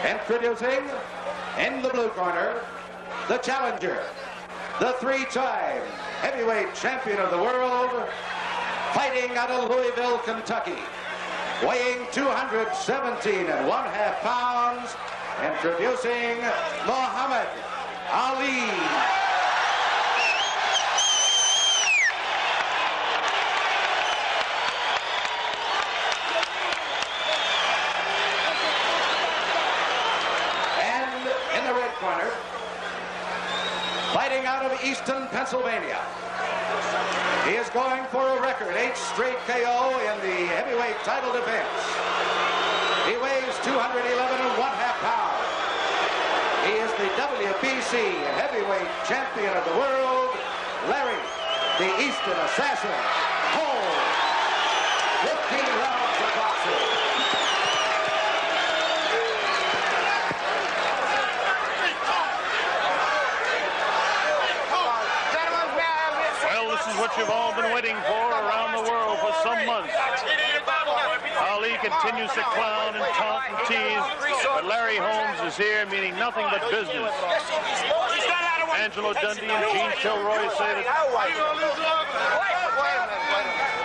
Introducing, in the blue corner, the challenger, the three-time heavyweight champion of the world, fighting out of Louisville, Kentucky, weighing 217.5 pounds, introducing Muhammad Ali. Corner, fighting out of Easton, Pennsylvania. He is going for a record 8 straight KO in the heavyweight title defense. He weighs 211.5 pounds. He is the WBC heavyweight champion of the world, Larry, the Easton Assassin, Holmes. 15 rounds of boxing. What you've all been waiting for around the world for some months. Ali continues to clown and taunt and tease, but Larry Holmes is here meaning nothing but business. Angelo Dundee and Gene Kilroy say that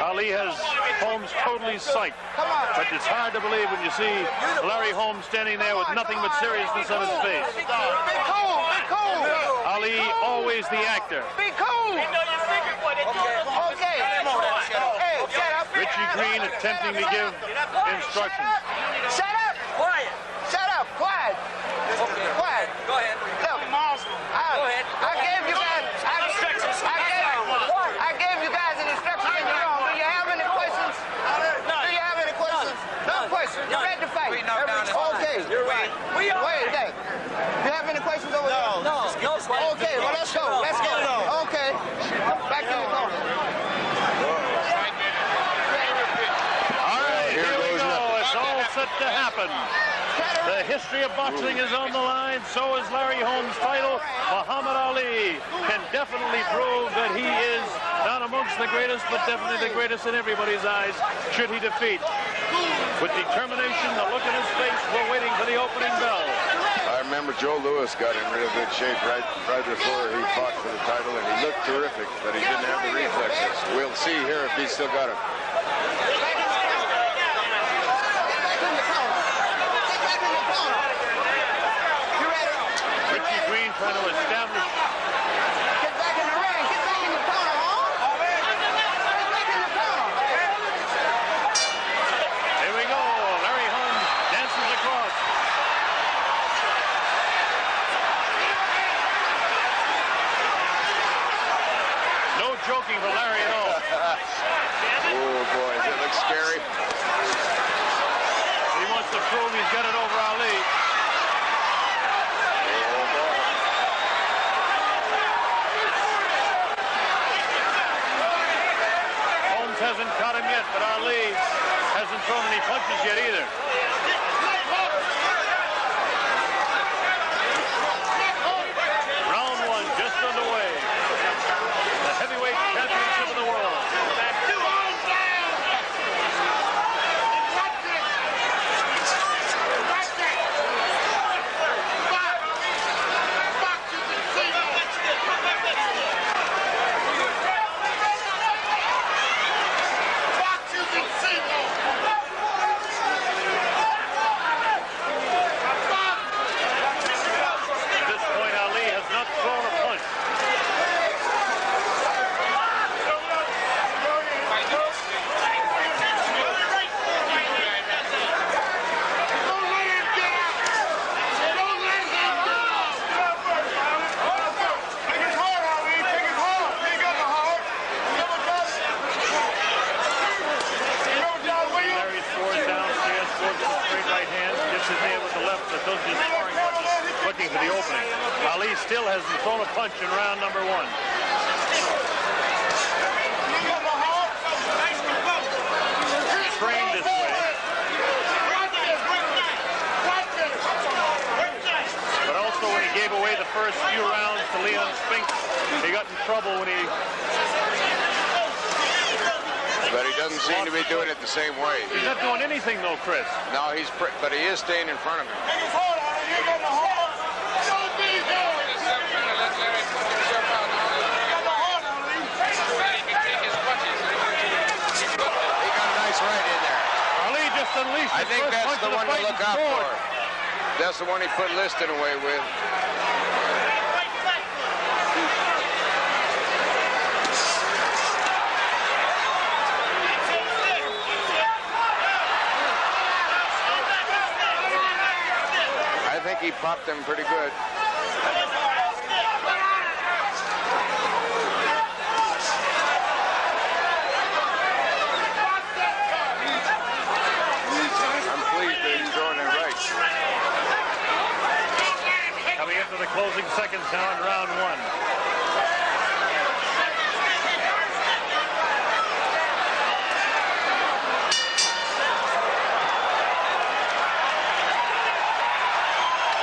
Ali has Holmes totally psyched, but it's hard to believe when you see Larry Holmes standing there with nothing but seriousness on his face. Be cool, be cool. Ali, always the actor. Be cool. Okay. Hey, shut up. Richie Green attempting to give instructions. Shut up. Quiet. Shut up. Quiet. Okay. Quiet. Go ahead. Look, Go ahead. I gave you guys. I gave you guys an instruction in the room. Do you have any questions? Do you have any questions? No questions. You're ready to fight. Okay. You're right. Wait a second. Do you have any questions over there? No. Okay, well, let's go. Let's get it on. Okay. Back to the corner. All right, here we go. It's all set to happen. The history of boxing is on the line. So is Larry Holmes' title. Muhammad Ali can definitely prove that he is not amongst the greatest, but definitely the greatest in everybody's eyes, should he defeat. With determination, the look in his face, we're waiting for the opening bell. I remember Joe Louis got in real good shape right before he fought for the title, and he looked terrific, but he didn't have the reflexes. We'll see here if he's still got him. Richie Green trying to establish. Get back in the ring. Get back in the corner, Holmes. Get back in the corner. Here we go. Larry Holmes dances across. No joking for Larry at all. Oh, boy, that looks scary. He wants to prove he's got it over Ali. Holmes hasn't caught him yet, but Ali hasn't thrown any punches yet either. Round one just underway. The heavyweight championship of the world. At this point, Ali has not thrown a punch. Larry scores downstairs, scores with a straight right hand, gets his hand with the left, but those just scoring punches, looking for the opening. Ali still hasn't thrown a punch in round number one. Trained this way. But also when he gave away the first few rounds to Leon Spinks, he got in trouble when he But he doesn't seem to be doing it the same way. He's not doing anything, though, Chris. No, but he is staying in front of him. Unleashed. I think that's the one to look out for. That's the one he put Liston away with. I think he popped them pretty good. The closing seconds now in round one.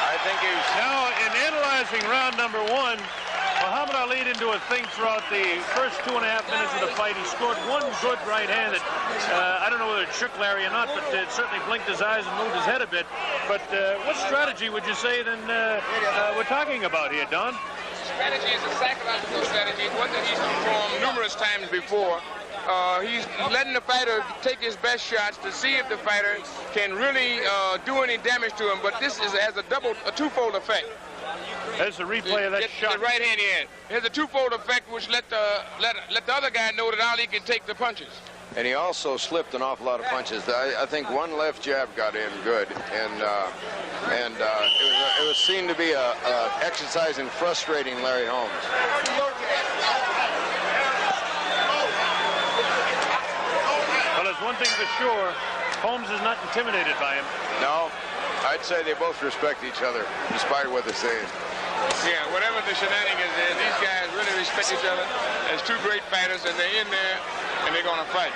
I think he's now in analyzing round number one. Muhammad Ali didn't do a thing throughout the first 2.5 minutes of the fight. He scored one good right hand that I don't know whether it shook Larry or not, but it certainly blinked his eyes and moved his head a bit. But what strategy would you say then we're talking about here, Don? Strategy is a psychological strategy. It's one that he's performed numerous times before. He's letting the fighter take his best shots to see if the fighter can really do any damage to him. But this has a twofold effect. There's a replay of that shot. The right hand in. There's a twofold effect which let the other guy know that Ali can take the punches. And he also slipped an awful lot of punches. I think one left jab got in good, and it was seen to be a exercise in frustrating Larry Holmes. Well, there's one thing for sure. Holmes is not intimidated by him. No, I'd say they both respect each other, despite what they're saying. Yeah, whatever the shenanigans is, these guys really respect each other as two great fighters, and they're in there, and they're going to fight.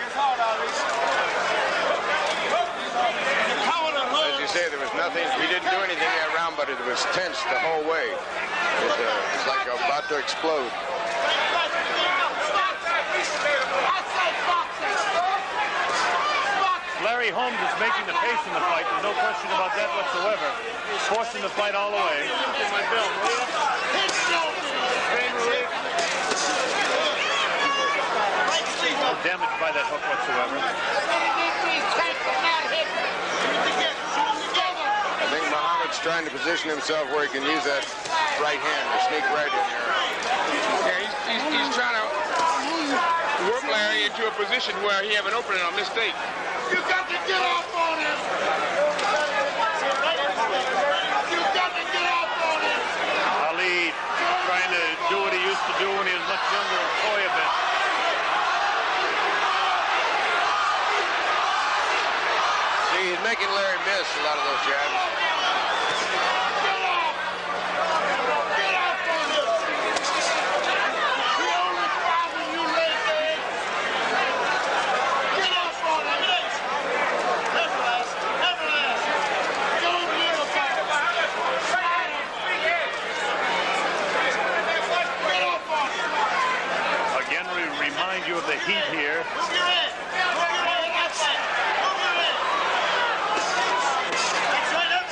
As you say, there was nothing, he didn't do anything that round, but it was tense the whole way. It's like about to explode. Larry Holmes is making the pace in the fight. There's no question about that whatsoever. Forcing the fight all the way. No damage by that hook whatsoever. I think Muhammad's trying to position himself where he can use that right hand to sneak right in there. Yeah, he's trying to work Larry into a position where he have an opening on mistake. You got to get off on him! You got to get off on him! Ali trying to do what he used to do when he was much younger and toy a bit. See, he's making Larry miss a lot of those jabs. You of the heat here.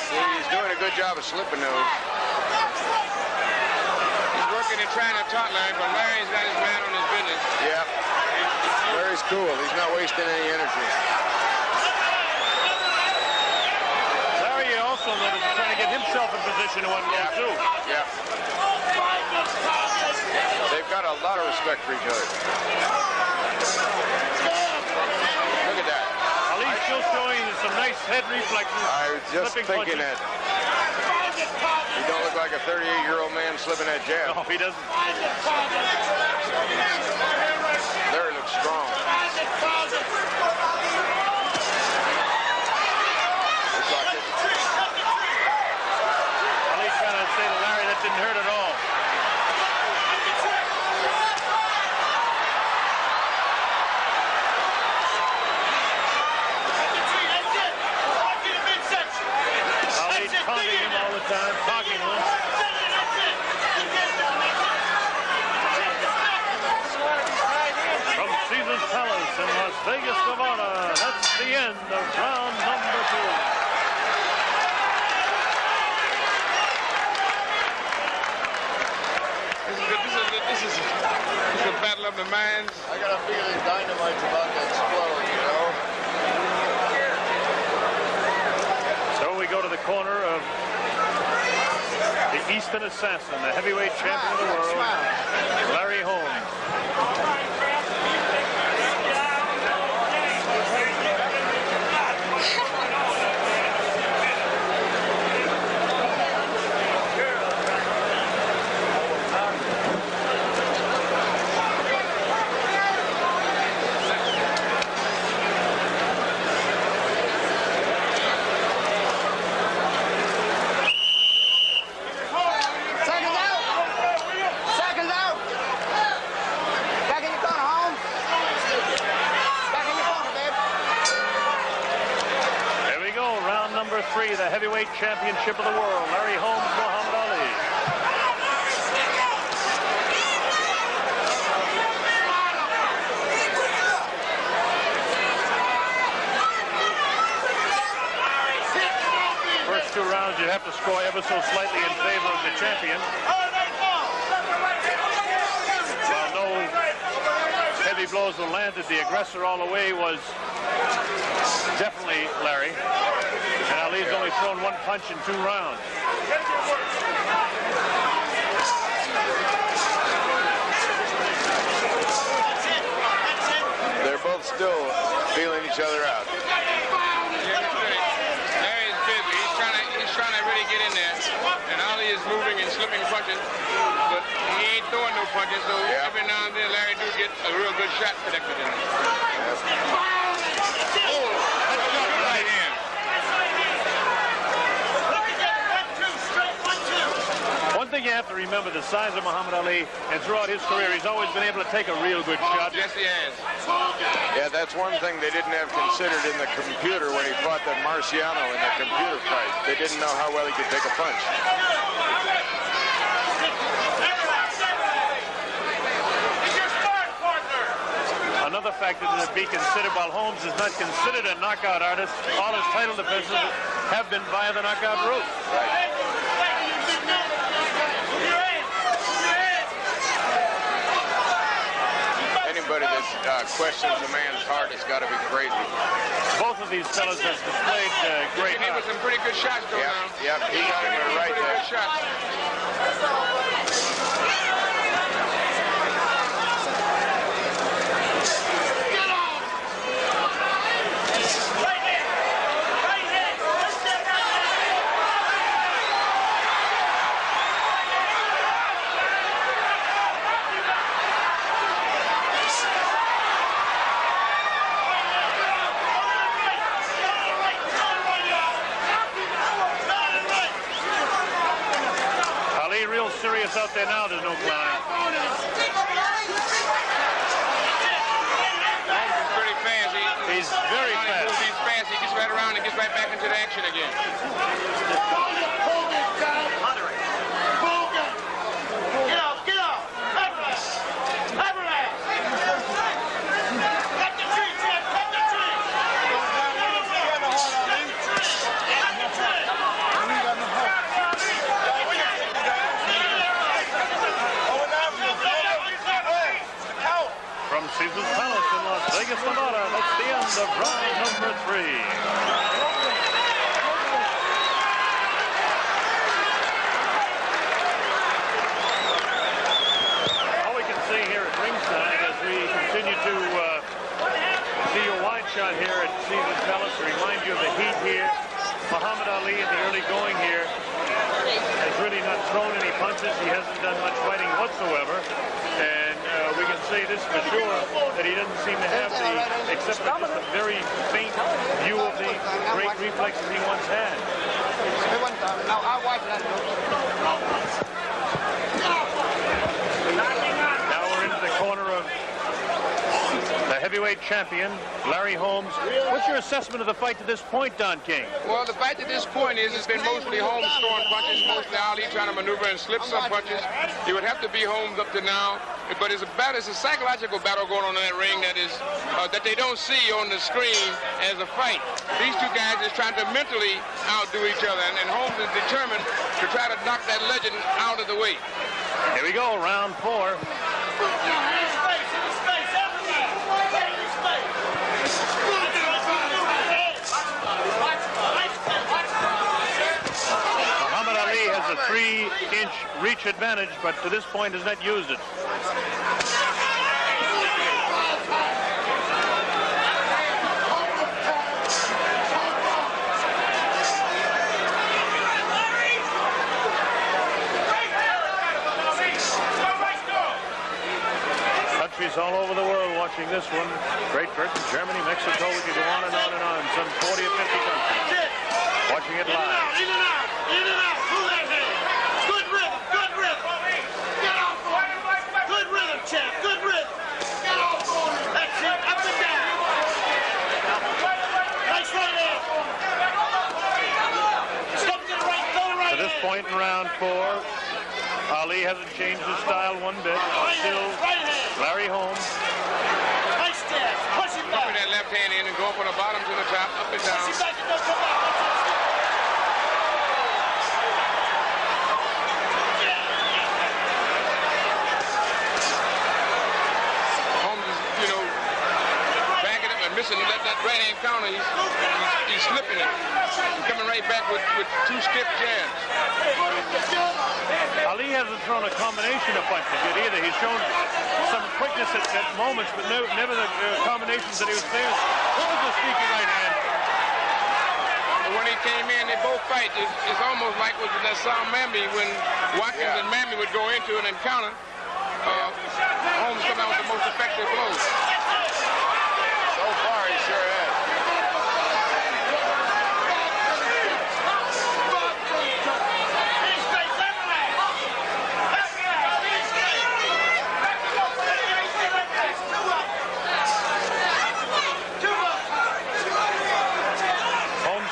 See, he's doing a good job of slipping those. He's working and trying to talk Larry, but Larry's got his man on his business. Yeah. Larry's cool. He's not wasting any energy. Larry also noticed he's trying to get himself in position to unload too. Yeah. They've got a lot of respect for each other. Look at that. Ali's still showing some nice head reflexes. I was just thinking punches. that. He don't look like a 38-year-old man slipping that jab. No, he doesn't. Larry looks strong. Looks like it. Ali's trying to say to Larry that didn't hurt at all. Taunting him all the time, talking to him. From Caesar's Palace in Las Vegas. of honor. That's the end of round number 2. This is a battle of the minds. I got a feeling dynamite's about to explode, you know. So we go to the corner of the Eastern Assassin, the heavyweight champion of the world, Larry Holmes. Number 3, the heavyweight championship of the world, Larry Holmes, Muhammad Ali. First 2 rounds, you have to score ever so slightly in favor of the champion. While no heavy blows were landed, the aggressor all the way was definitely Larry. And Ali's only thrown 1 punch in 2 rounds. They're both still feeling each other out. Larry's busy. He's trying to really get in there. And Ali is moving and slipping punches. But he ain't throwing no punches. So every now and then Larry do get a real good shot connected in there. One thing you have to remember, the size of Muhammad Ali, and throughout his career, he's always been able to take a real good shot. Yes, he has. Yeah, that's one thing they didn't have considered in the computer when he fought that Marciano in the computer fight. They didn't know how well he could take a punch. Another factor to be considered, while Holmes is not considered a knockout artist, all his title defenses have been via the knockout route. Right. Anybody that questions a man's heart has got to be crazy. Both of these fellas have displayed great He with some pretty good shots, though, now. Yep, he got him right there. Good shots. Serious out there now, there's no clowning. Holmes is pretty fast. He's very fast. He's fast. He gets right around and gets right back into the action again. Caesar's Palace in Las Vegas, Nevada. That's the end of round number 3. All we can see here at ringside as we continue to see your wide shot here at Caesar's Palace to remind you of the heat here. Muhammad Ali in the early going here has really not thrown any punches. He hasn't done much fighting whatsoever. And we can say this for sure, that he doesn't seem to have the, except for just a very faint view of the great reflexes he once had. Now we're into the corner of the heavyweight champion, Larry Holmes. What's your assessment of the fight to this point, Don King? Well, the fight to this point is it's been mostly Holmes throwing punches, mostly Ali trying to maneuver and slip some punches. It would have to be Holmes up to now, but it's a psychological battle going on in that ring that is that they don't see on the screen as a fight. These two guys is trying to mentally outdo each other, and Holmes is determined to try to knock that legend out of the way. Here we go, round 4. Muhammad Ali has a 3-inch reach advantage, but to this point has not used it. Countries all over the world watching this one. Great Britain, Germany, Mexico, we could go on and on and on. Some 40 or 50 countries watching it live. In and out, in and out, pull that hand. Good rhythm, good rhythm. Get off on it. Good rhythm, champ, good rhythm. Get off on it. That's it, up and down. Nice right hand. Step to the right, go right hand. To this point in round 4, Ali hasn't changed his style one bit. Still Larry Holmes. Nice jab, push it back. Put that left hand in and go from the bottom to the top, up and down. Push it back and don't come back. Holmes is, backing up and missing that right hand counter. He's slipping it. He's coming right back with 2 stiff jabs. Ali hasn't thrown a combination of punches yet either. He's shown some quickness at moments, but never the combinations that he was famous. What was the sneaky right hand? When he came in, they both fight. It's almost like with that Sal Mamby when Watkins and Mamby would go into an encounter. Holmes come out with the most effective blows. So far, he sure has.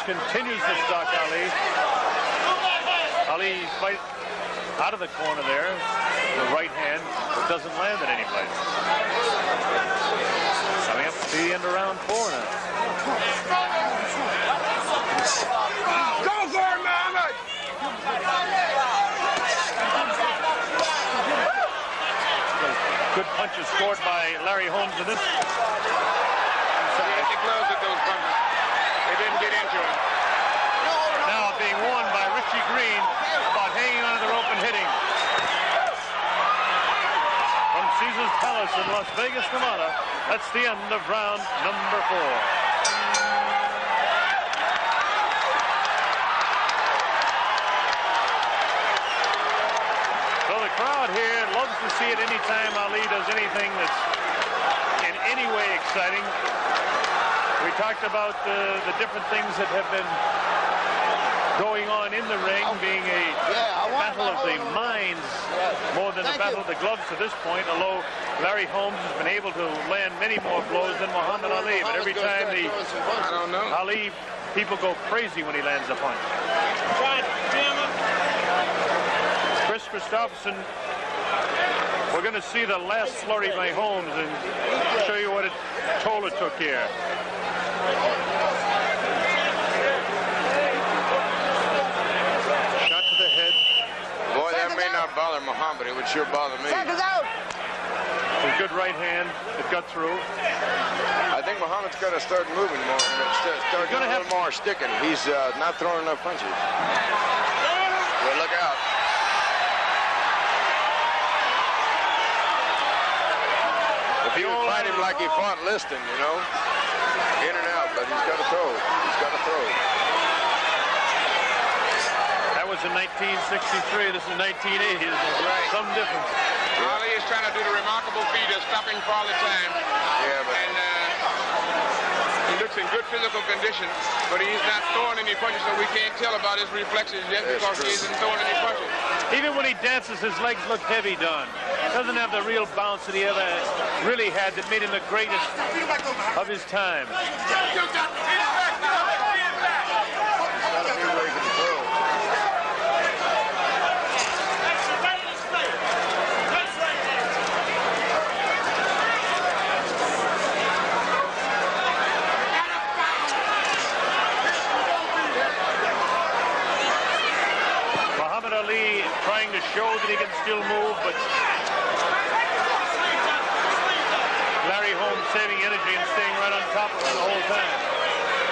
Continues to stalk Ali. Ali fight out of the corner there. The right hand doesn't land at any place. Coming up to the end of round 4 now. Go for it, Muhammad! Good punches scored by Larry Holmes in this. He had the gloves at those punches. They didn't get into him. Now being warned by Richie Green about hanging onto the rope and hitting. From Caesar's Palace in Las Vegas, Nevada, that's the end of round number 4. So the crowd here loves to see it anytime Ali does anything that's in any way exciting. We talked about the different things that have been going on in the ring, being a battle of the minds more than a battle of the gloves to this point, although Larry Holmes has been able to land many more blows than Muhammad Ali. But every time Ali, people go crazy when he lands a punch. Chris Christopherson, we're going to see the last flurry by Holmes and show you what toll it took here. Shot to the head. Boy, that may not bother Muhammad. It would sure bother me. Seconds out. A good right hand that got through. I think Muhammad's got to start moving more. Start doing a little more sticking. He's not throwing enough punches. Well, look out. If he would fight him like he fought Liston, in and out, but he's got to throw. He's got to throw. That was in 1963. This is 1980. There's some difference. Ali is trying to do the remarkable feat of stopping for all the time. Yeah, but And looks in good physical condition, but he's not throwing any punches, so we can't tell about his reflexes yet because he isn't throwing any punches. Even when he dances, his legs look heavy, Don. Doesn't have the real bounce that he ever really had that made him the greatest of his time. Trying to show that he can still move, but Larry Holmes saving energy and staying right on top of him the whole time.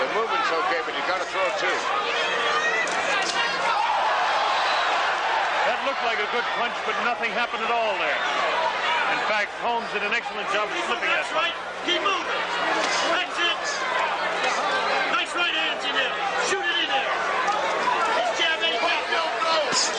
The movement's okay, but you got to throw too. That looked like a good punch, but nothing happened at all there. In fact, Holmes did an excellent job of slipping that punch. Keep moving. That's it. Nice right hands in there. Shoot it in there. This jab ain't got no blows.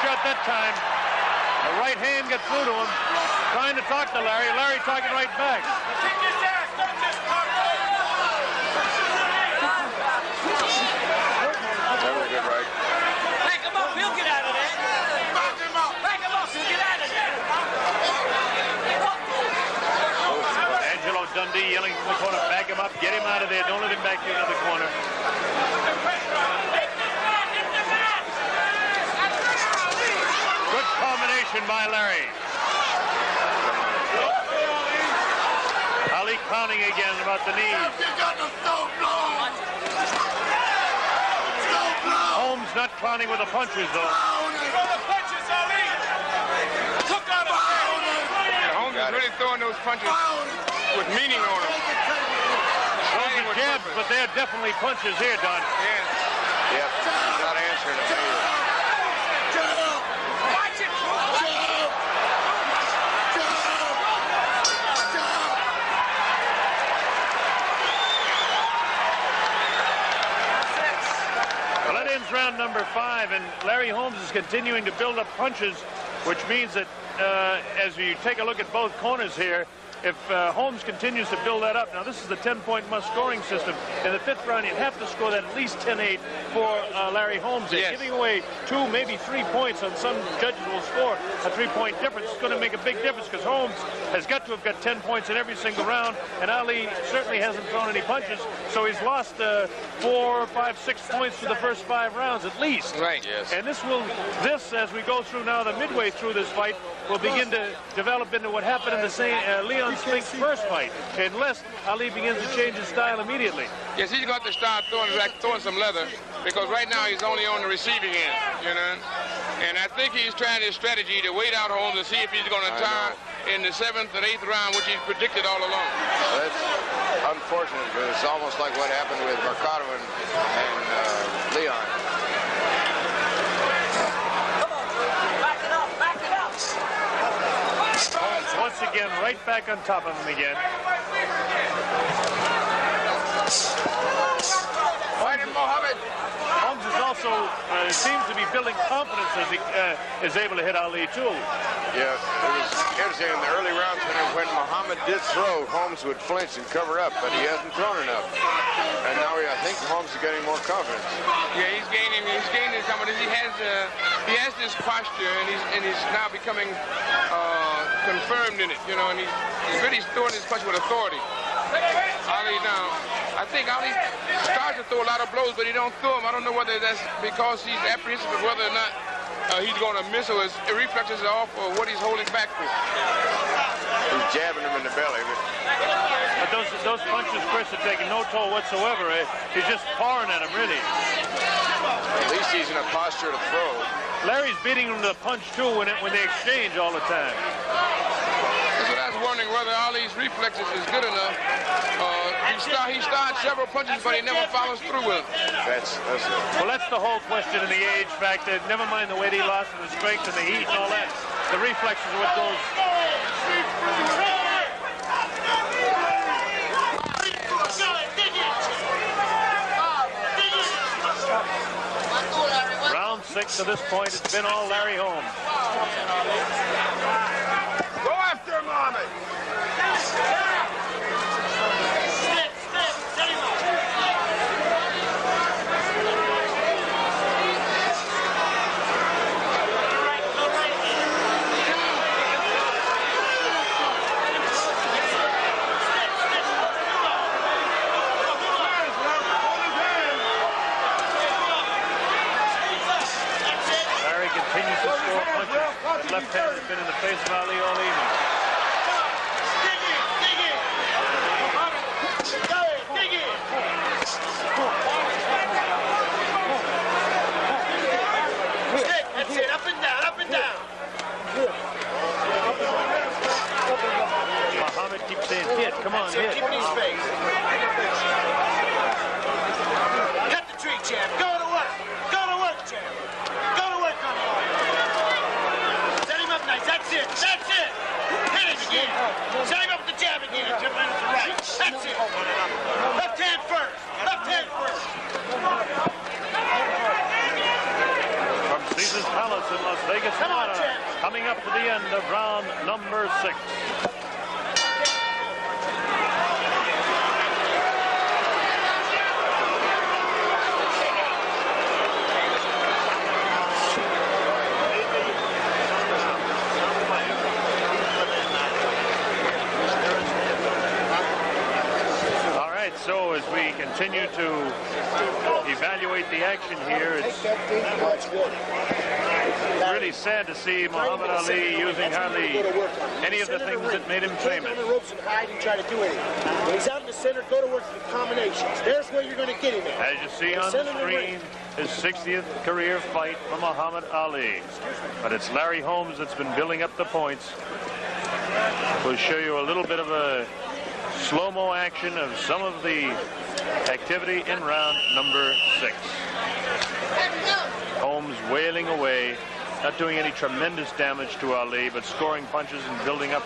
Shot that time. The right hand got through to him, trying to talk to Larry. Larry talking right back. Very good right. Back him up, he'll get out of there. Back him up. Back him up, he'll get out of there. Angelo Dundee yelling from the corner, back him up, get him out of there. Don't let him back you into the corner. Good combination by Larry. Ali clowning again about the knees. Holmes not clowning with the punches, though. Holmes is really throwing those punches with meaning on them. Those are jabs, but they're definitely punches here, Don. Yeah. Yep, not answering them either. Round number 5, and Larry Holmes is continuing to build up punches, which means that as you take a look at both corners here, if Holmes continues to build that up, now this is the 10-point must-scoring system. In the 5th round, you'd have to score that at least 10-8 for Larry Holmes. Yes. Giving away 2, maybe 3 points on some judges will score a 3-point difference. It's going to make a big difference because Holmes has got to have got 10 points in every single round, and Ali certainly hasn't thrown any punches, so he's lost 4, 5, 6 points for the first 5 rounds at least. Right. Yes. And this, as we go through now, the midway through this fight, will begin to develop into what happened in the Leon Spink's first fight, unless Ali begins to change his style immediately. Yes, he's got to start throwing some leather, because right now he's only on the receiving end, you know. And I think he's trying his strategy to wait out Holmes to see if he's going to tire in the 7th and 8th round, which he's predicted all along. That's unfortunate, because it's almost like what happened with Mercado and Leon. Once again, right back on top of him again. Fighting Mohammed. Holmes is also seems to be building confidence as he is able to hit Ali too. Yeah, it was interesting in the early rounds when Muhammad did throw, Holmes would flinch and cover up, but he hasn't thrown enough. And now I think Holmes is getting more confidence. Yeah, he's gaining confidence. He has this posture, and he's now becoming confirmed in it, you know, and he's really throwing his punch with authority. Ali now, I think Ali starts to throw a lot of blows, but he don't throw them. I don't know whether that's because he's apprehensive of whether or not he's going to miss or his reflexes are off or what he's holding back to. He's jabbing him in the belly. But those punches, Chris, are taking no toll whatsoever. He's just pouring at him, really. At least he's in a posture to throw. Larry's beating him to the punch, too, when they exchange all the time. That's what I was wondering, whether Ali's reflexes is good enough. He starts several punches, but he never follows through with them. That's it. Well, that's the whole question in the age factor. Never mind the weight he lost and the strength and the heat and all that. The reflexes are what goes. 6. To this point, it's been all Larry Holmes. Go after him, Muhammad. Continues to score punches. That left hand has been in the face of Ali all evening. Dig in. Stick, that's it. Up and down, up and down. Muhammad keeps saying hit. Come on, hit. Keep him in his face. Cut the tree, champ. Go to work. Go to work, champ. Go to work on the arm. Set him up nice. That's it. That's it. Hit it again. Set him up with the jab again. Jump in with the right. That's it. Left hand first. Left hand first. From Caesar's Palace in Las Vegas, Nevada, coming up to the end of round number 6. So as we continue to evaluate the action here, it's really sad to see Muhammad Ali using hardly any of the things that made him famous. On the ropes and hide and try to do anything. When he's out in the center, go to work with combinations. There's where you're going to get him at. As you see on the screen, his 60th career fight for Muhammad Ali. But it's Larry Holmes that's been building up the points. We'll show you a little bit of a slow-mo action of some of the activity in round number 6. Holmes wailing away, not doing any tremendous damage to Ali, but scoring punches and building up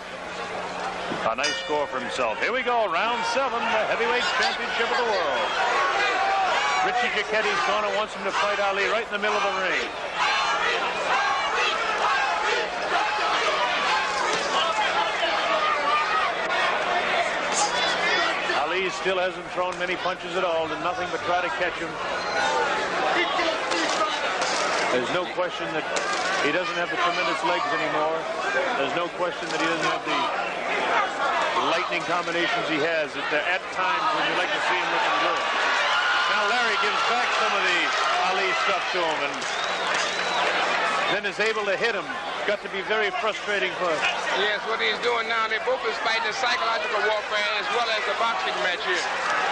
a nice score for himself. Here we go, round 7, the heavyweight championship of the world. Richie Giacchetti's corner wants him to fight Ali right in the middle of the ring. Ali still hasn't thrown many punches at all, and nothing but try to catch him. There's no question that he doesn't have the tremendous legs anymore. There's no question that he doesn't have the lightning combinations he has at times when you like to see him looking good. Now Larry gives back some of the Ali stuff to him and then is able to hit him. Got to be very frustrating for him. Yes, what he's doing now, they both is fighting the psychological warfare as well as the boxing match here.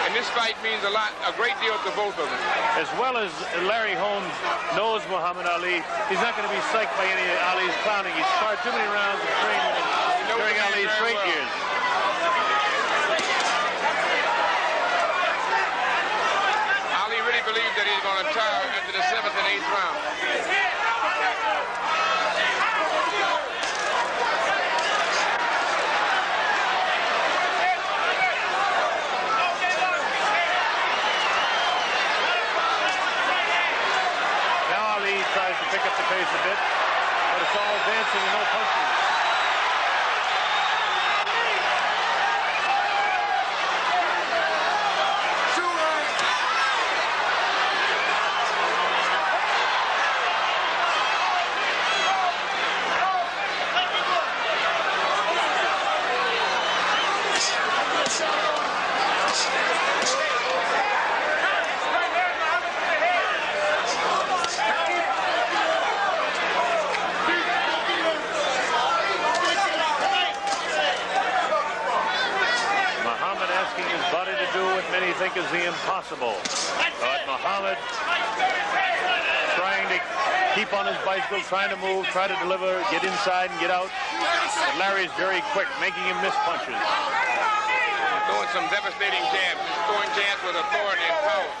And this fight means a great deal to both of them. As well as Larry Holmes knows Muhammad Ali, he's not going to be psyched by any of Ali's clowning. He's sparred too many rounds of training during Ali's great years. Ali really believes that he's going to tire after the 7th and 8th round. Tries to pick up the pace a bit, but it's all dancing and no punching. Many think is the impossible. But Muhammad trying to keep on his bicycle, trying to move, try to deliver, get inside and get out. But Larry's very quick, making him miss punches. He's throwing some devastating jabs. He's throwing jabs with authority and power.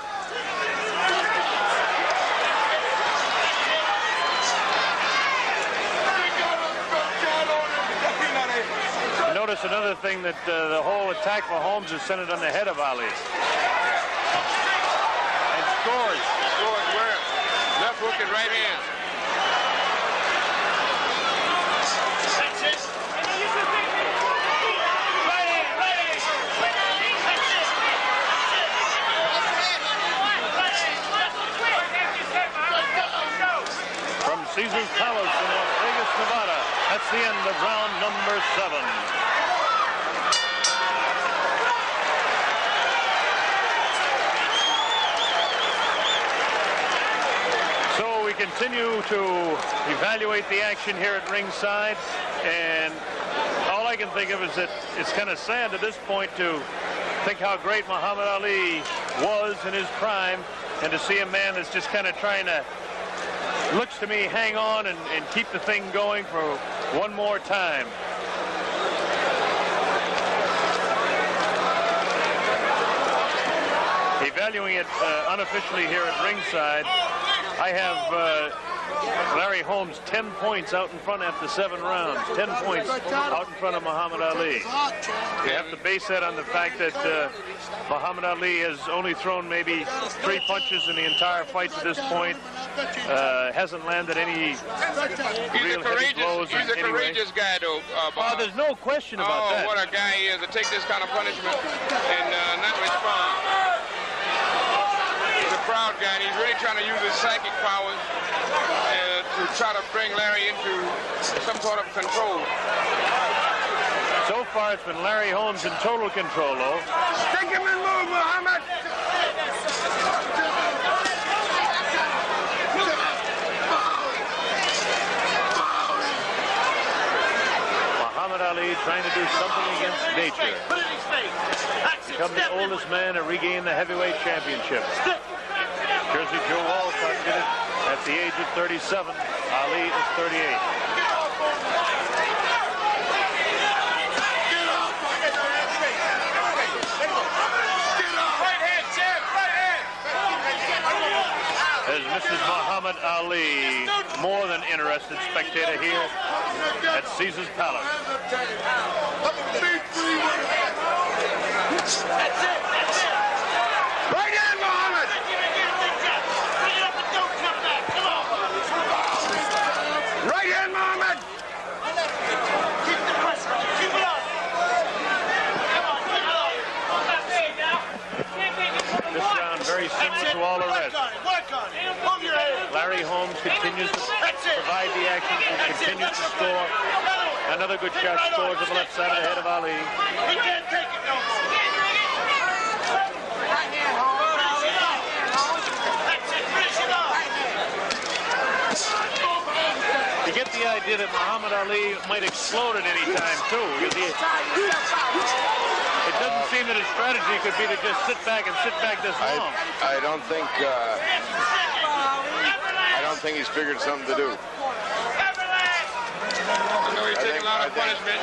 Notice another thing that the whole attack for Holmes is centered on the head of Ali. And scores. Scores where? Left left hook and right hand. From Caesar's Palace in Las Vegas, Nevada, that's the end of round number 7. So we continue to evaluate the action here at ringside, and all I can think of is that it's kind of sad at this point to think how great Muhammad Ali was in his prime, and to see a man that's just kind of trying to, looks to me, hang on and keep the thing going for one more time. Evaluating it unofficially here at ringside, I have Larry Holmes 10 points out in front after 7 rounds. 10 points out in front of Muhammad Ali. You have to base that on the fact that Muhammad Ali has only thrown maybe 3 punches in the entire fight to this point. Hasn't landed any real heavy blows. He's a courageous guy, though. There's no question about that. Oh, what a guy he is to take this kind of punishment and not respond. He's a proud guy, and he's really trying to use his psychic powers to try to bring Larry into some sort of control. So far, it's been Larry Holmes in total control, though. Take him and move, Muhammad! Muhammad Ali trying to do something against nature. Become the oldest man to regain the heavyweight championship. Jersey Joe Walcott did it at the age of 37. Ali is 38. There's Mrs. Muhammad Ali, more than interested spectator here at Caesar's Palace. That's it. Right in, Muhammad! Bring it up and don't come back. Come on. Right in, Muhammad! Keep the pressure on. Keep it up. Come on, keep it up. This round very similar to all the rest. Work on it. Move your head. Larry Holmes continues to provide the action and continues to score. Another good shot scored to the left side of the head of Ali. He can't take it no more. You get the idea that Muhammad Ali might explode at any time, too. It doesn't seem that his strategy could be to just sit back this long. I don't think he's figured something to do. You know, he's taking a lot of punishment.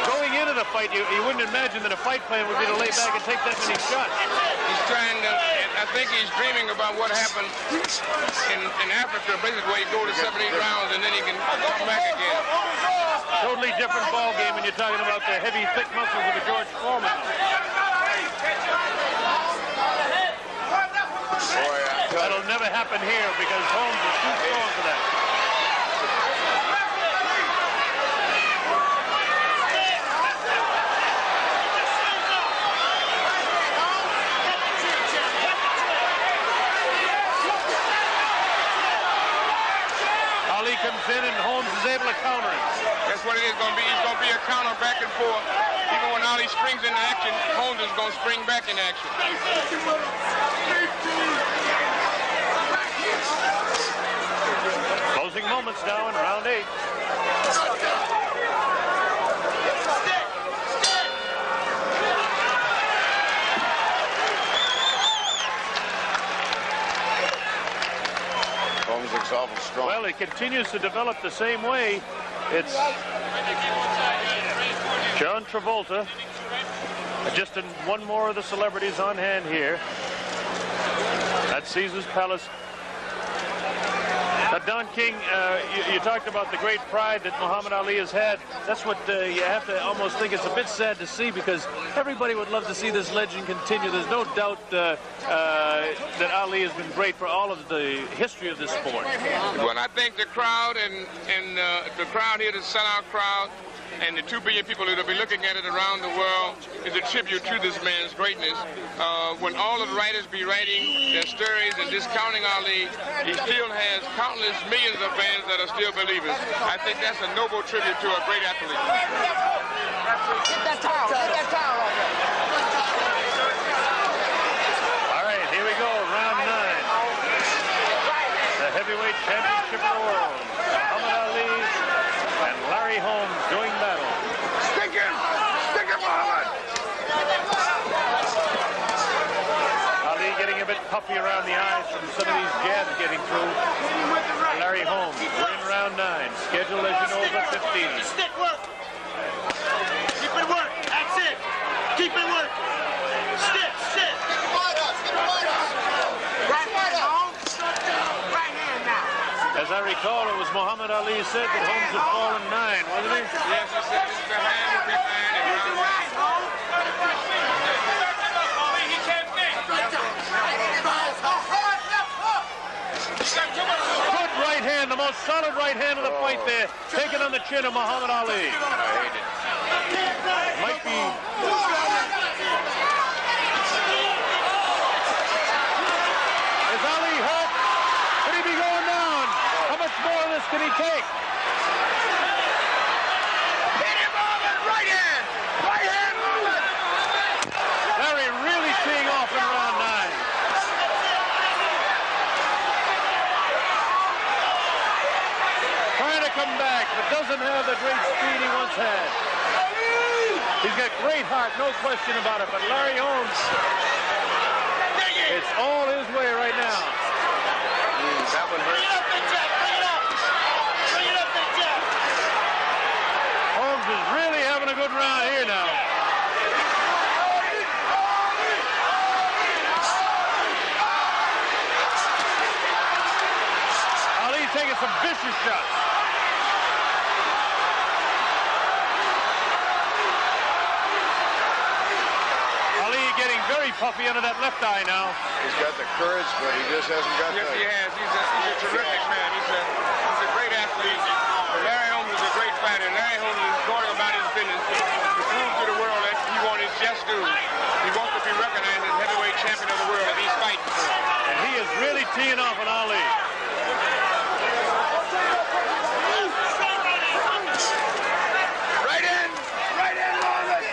Going into the fight, you wouldn't imagine that a fight plan would be to lay back and take that many shots. He's trying to, I think he's dreaming about what happened in Africa, basically where you go to 7-8 rounds and then he can come back again. Totally different ball game when you're talking about the heavy, thick muscles of a George Foreman. That'll never happen here because Holmes is too strong for that. Ali comes in and Holmes is able to counter him. That's what it is going to be. It's going to be a counter back and forth. Even when Ali springs into action, Holmes is going to spring back in action. Closing moments now in round 8. Holmes looks awful strong. Well, it continues to develop the same way. It's John Travolta. Just one more of the celebrities on hand here at Caesar's Palace Now, Don King, you talked about the great pride that Muhammad Ali has had. That's what you have to almost think it's a bit sad to see, because everybody would love to see this legend continue. There's no doubt that Ali has been great for all of the history of this sport. Well, I think the crowd and the crowd here, the sellout crowd, and the 2 billion people that will be looking at it around the world is a tribute to this man's greatness. When all of the writers be writing their stories and discounting Ali, he still has countless millions of fans that are still believers. I think that's a noble tribute to a great athlete. Get that towel. Get that towel off there. All right, here we go, round 9. The heavyweight championship of the world. Muhammad Ali and Larry Holmes doing battle. Stick him, Muhammad. Ali getting a bit puffy around the eyes from some of these jabs getting through. Larry Holmes, we're in round 9. Scheduled, as you know, for 15. Stick work. Keep it work. That's it. Keep it work. Stick. Right hand now. As I recall, it was Muhammad Ali said that Holmes had fallen 9, wasn't he? Yes, he said the hand will be fine in round 1. He can't think. Good right hand, the most solid right hand of the fight there. Taken on the chin of Muhammad Ali. Might be... Is Ali hurt? Could he be going down? How much more of this can he take? Hit him, Muhammad. Right hand. Right hand, Muhammad. Larry really teeing off in round 9. Trying to come back, but doesn't have the great speed he once had. He's got great heart, no question about it, but Larry Holmes, it's all his way right now. That one hurt. Holmes is really having a good round here now. Ali taking some vicious shots. Ali getting very puffy under that left eye now. He's got the courage, but he just hasn't got Yes, he the... has. He's a terrific man. He's a great athlete. Larry Holmes is a great fighter. Larry Holmes is going about his business to prove to the world that he wants his just due. He wants to be recognized as heavyweight champion of the world that he's fighting for. And he is really teeing off on Ali. Right hand, Muhammad.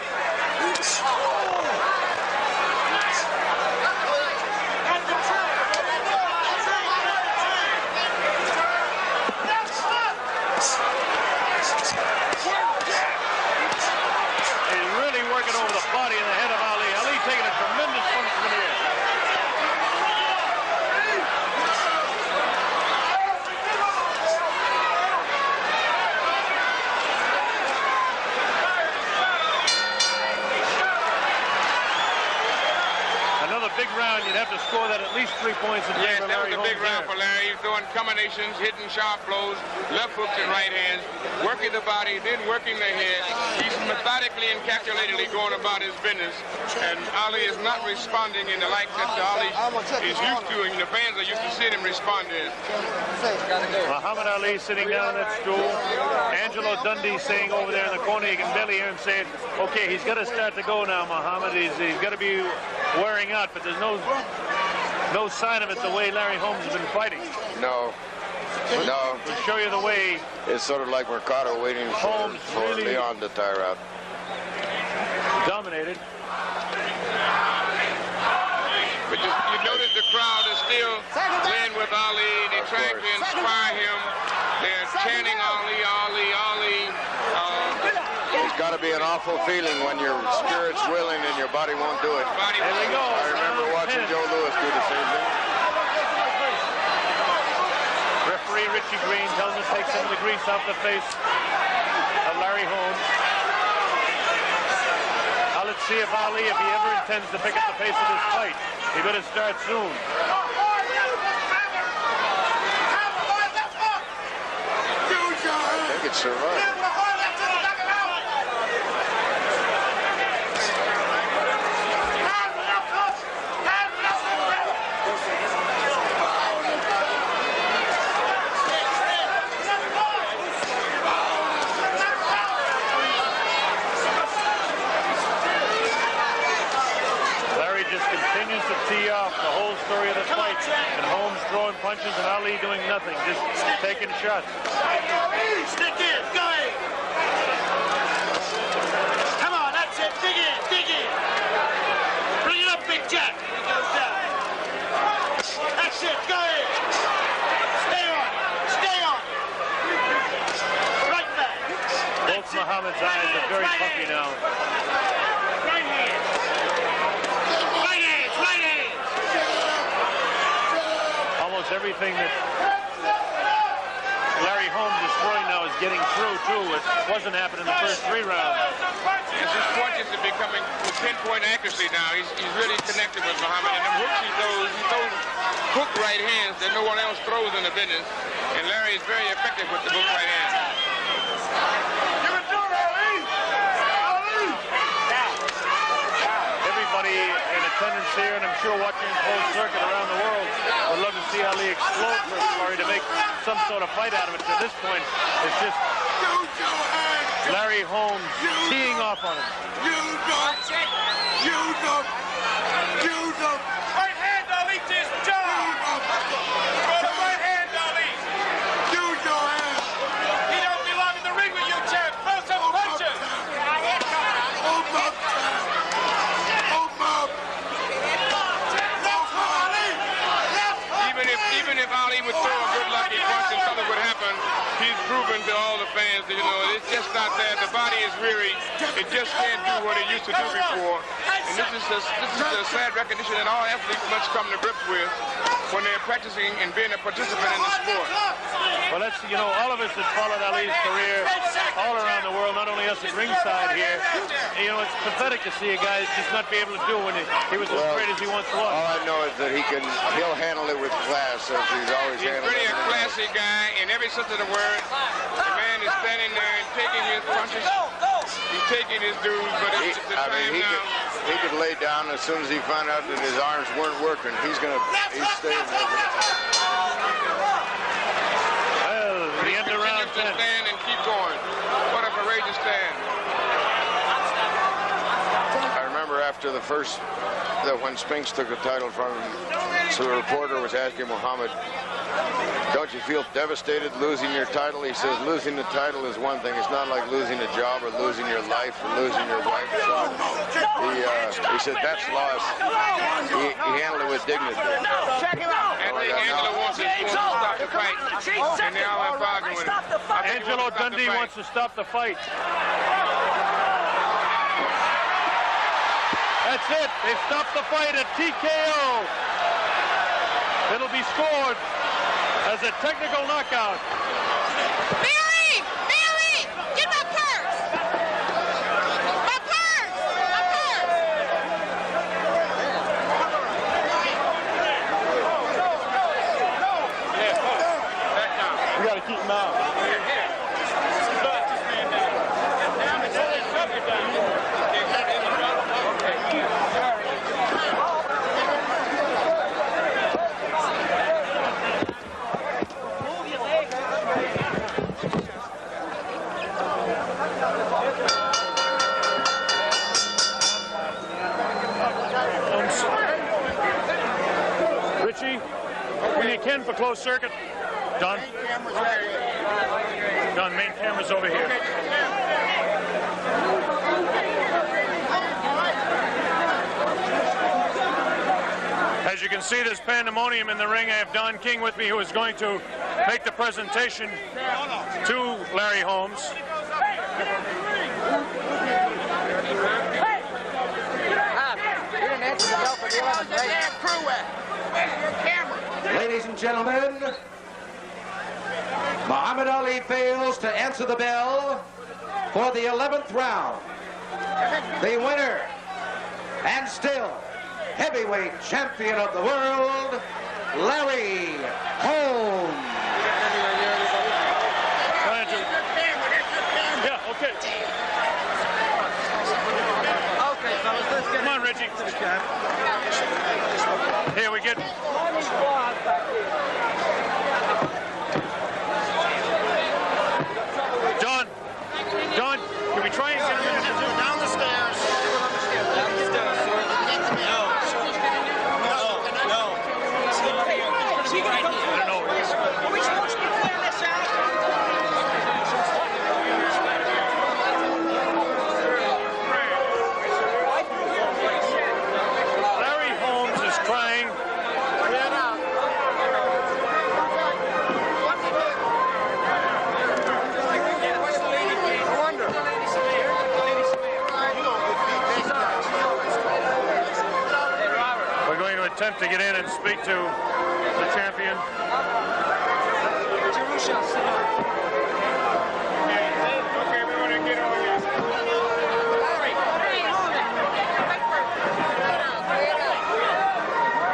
He's really working over the body and the head of Ali. Ali taking a tremendous punch from the air. Another big round, you'd have to score that at least 3 points in Yes, favor of that was Larry a big Holmes round there. for Larry. He's throwing combinations, hitting sharp blows, left hooks and right hands, working the body, then working the head. He's methodically and calculatedly going about his business. And Ali is not responding in the like that Ali is used to, and the fans are used to seeing him respond in. Muhammad Ali sitting down on that stool. Angelo Dundee saying over there in the corner, you can barely hear him saying, okay, he's got to start to go now, Muhammad. He's got to be wearing out, but there's no sign of it the way Larry Holmes has been fighting. No. We'll show you the way It's sort of like Mercado waiting for Holmes really Leon to tire out. dominated. But you notice the crowd is still playing with Ali. They're trying to inspire him. They're chanting Ali, Ali, Ali. It's got to be an awful feeling when your spirit's willing and your body won't do it. There we go. I remember watching Joe Louis do the same thing. Referee Richie Green tells him to take some of the grease off the face of Larry Holmes. Now let's see if Ali, if he ever intends to pick up the pace of this fight, he better start soon. could survive. Continues to tee off the whole story of the fight, and Holmes throwing punches and Ali doing nothing, just taking shots. Stick in, go ahead. Come on, that's it. Dig in, dig in. Bring it up, Big Jack. He goes down. That's it, go ahead. Stay on, stay on. Right back. Both Muhammad's eyes are very puffy now. Right hand. Almost everything that Larry Holmes is throwing now is getting through, too. It wasn't happening in the first 3 rounds. His punches are becoming with pinpoint accuracy now. He's really connected with Muhammad. And the hooks he throws hook right hands that no one else throws in the business. And Larry is very effective with the hook right hand. Everybody in attendance here, and I'm sure watching the whole circuit around the world, would love to see Ali explode for Larry to make some sort of fight out of it. To this point, it's just Larry Holmes teeing off on him. Right hand, Ali, to his jaw. Right hand, Ali. Use your hand. He don't belong in the ring with you, champ. Throw some punches. Even if Ali would throw a good lucky punch and something would happen, he's proven to all the fans that, it's just not there. The body is weary. It just can't do what it used to do before. And this is a sad recognition that all athletes must come to grips with when they're practicing and being a participant in the sport. Well, that's, all of us that followed Ali's career all around the world, not only us at ringside here, it's pathetic to see a guy just not be able to do when he was as great as he once was. All I know is that he'll handle it with class, as he's always handled it. He's really a classy guy in every sense of the word. The man is standing there and taking his punches. He's taking his dues, but it's the time now. He could lay down as soon as he found out that his arms weren't working. He's staying there. Well, the end of round 10. Stand and keep going. What a courageous stand. I remember after the first, when Spinks took the title from him, so the reporter was asking Muhammad, don't you feel devastated losing your title? He says, losing the title is one thing. It's not like losing a job or losing your life or losing your wife. So he said, that's loss. He handled it with dignity. Angelo wants to stop the fight. And they all have arguing with him. Angelo Dundee wants to stop the fight. That's it. They stopped the fight at TKO. It'll be scored as a technical knockout. Mary! Mary! Get my purse! My purse! My purse! We got to keep him out. When you can for closed circuit. Don? Don, main camera's over here. As you can see, there's pandemonium in the ring. I have Don King with me, who is going to make the presentation to Larry Holmes. Ladies and gentlemen, Muhammad Ali fails to answer the bell for the 11th round. The winner, and still heavyweight champion of the world, Larry Holmes. Okay. Okay, fellas, let's get Come on, Reggie. Here we get. John, can we try and get him Down the stairs. I don't know. Are we supposed to be clearing this out? Larry Holmes is crying. We're going to attempt to get in and speak to the champion.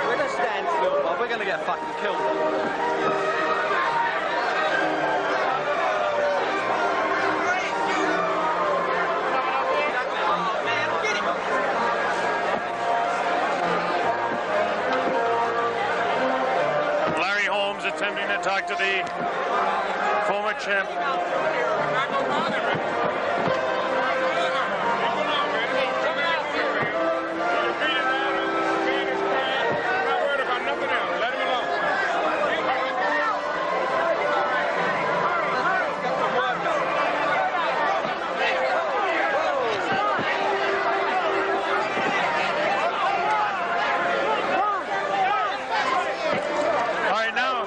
We're gonna stand still, Bob. We're gonna get fucking killed. Larry Holmes attempting to talk to the former champ. All right, now.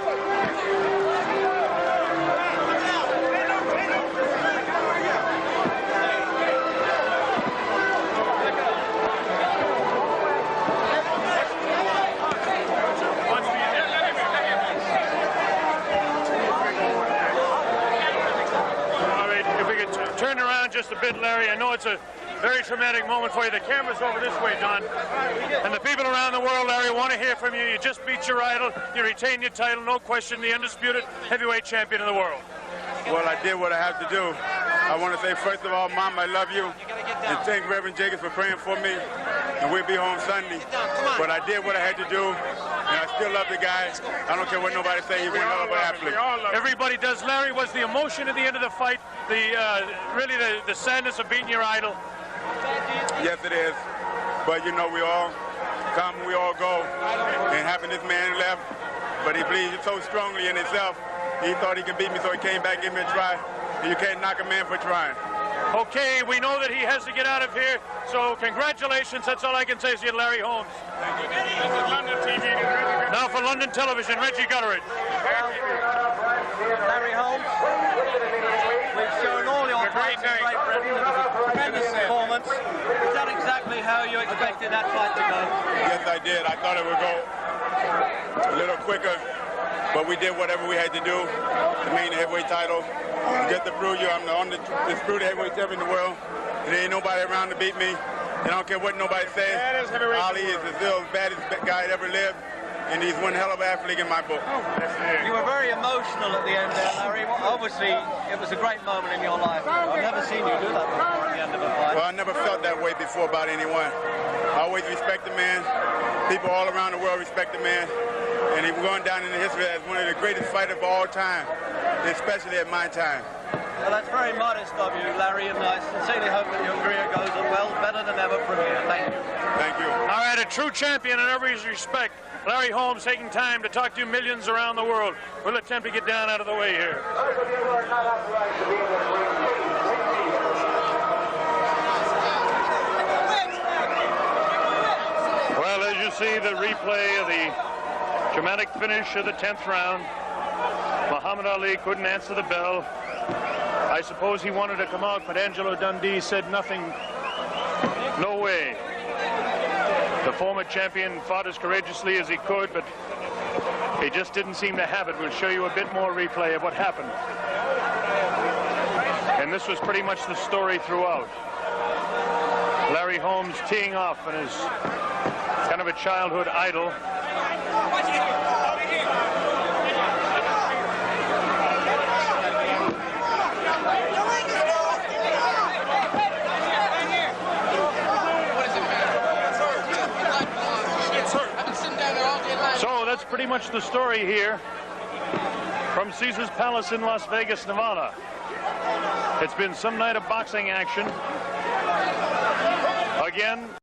All right, if we could turn around just a bit, Larry. I know it's a very traumatic moment for you. The camera's over this way, Don. And the people around the world, Larry, want to hear from you. You just beat your idol. You retain your title, no question, the undisputed heavyweight champion of the world. Well, I did what I have to do. I want to say, first of all, Mom, I love you. And thank Reverend Jacobs for praying for me. And we'll be home Sunday. But I did what I had to do. And I still love the guy. I don't care what nobody say. He's one hell of an athlete. Everybody does. Larry, was the emotion at the end of the fight, really the sadness of beating your idol? Yes, it is. But, you know, we all come, we all go. And having this man left, but he believes so strongly in himself, he thought he could beat me, so he came back, gave me a try. And you can't knock a man for trying. Okay, we know that he has to get out of here, so congratulations. That's all I can say to you, Larry Holmes. Now for London Television, Reggie Gutteridge. Larry Holmes, we've shown all your fights in Great Britain. It was a tremendous performance. Is that exactly how you expected that fight to go? Yes, I did. I thought it would go a little quicker, but we did whatever we had to do to maintain the heavyweight title. Just to prove you, I'm the only disputed heavyweight champion in the world. There ain't nobody around to beat me. And I don't care what nobody says. Ali is still the baddest guy that ever lived. And he's one hell of an athlete in my book. You were very emotional at the end there, Larry. Obviously, it was a great moment in your life. I've never seen you do that before at the end of a fight. Well, I never felt that way before about anyone. I always respect the man. People all around the world respect the man. And he's going down in the history as one of the greatest fighters of all time, especially at my time. Well, that's very modest of you, Larry, and I sincerely hope that your career goes on well, better than ever from here. Thank you. Thank you. All right, a true champion in every respect. Larry Holmes taking time to talk to millions around the world. We'll attempt to get down out of the way here. Well, as you see the replay of the dramatic finish of the 10th round, Muhammad Ali couldn't answer the bell. I suppose he wanted to come out, but Angelo Dundee said nothing. No way. The former champion fought as courageously as he could, but he just didn't seem to have it. We'll show you a bit more replay of what happened. And this was pretty much the story throughout. Larry Holmes teeing off on his kind of a childhood idol. pretty much the story here from Caesar's Palace in Las Vegas, Nevada. It's been some night of boxing action. Again,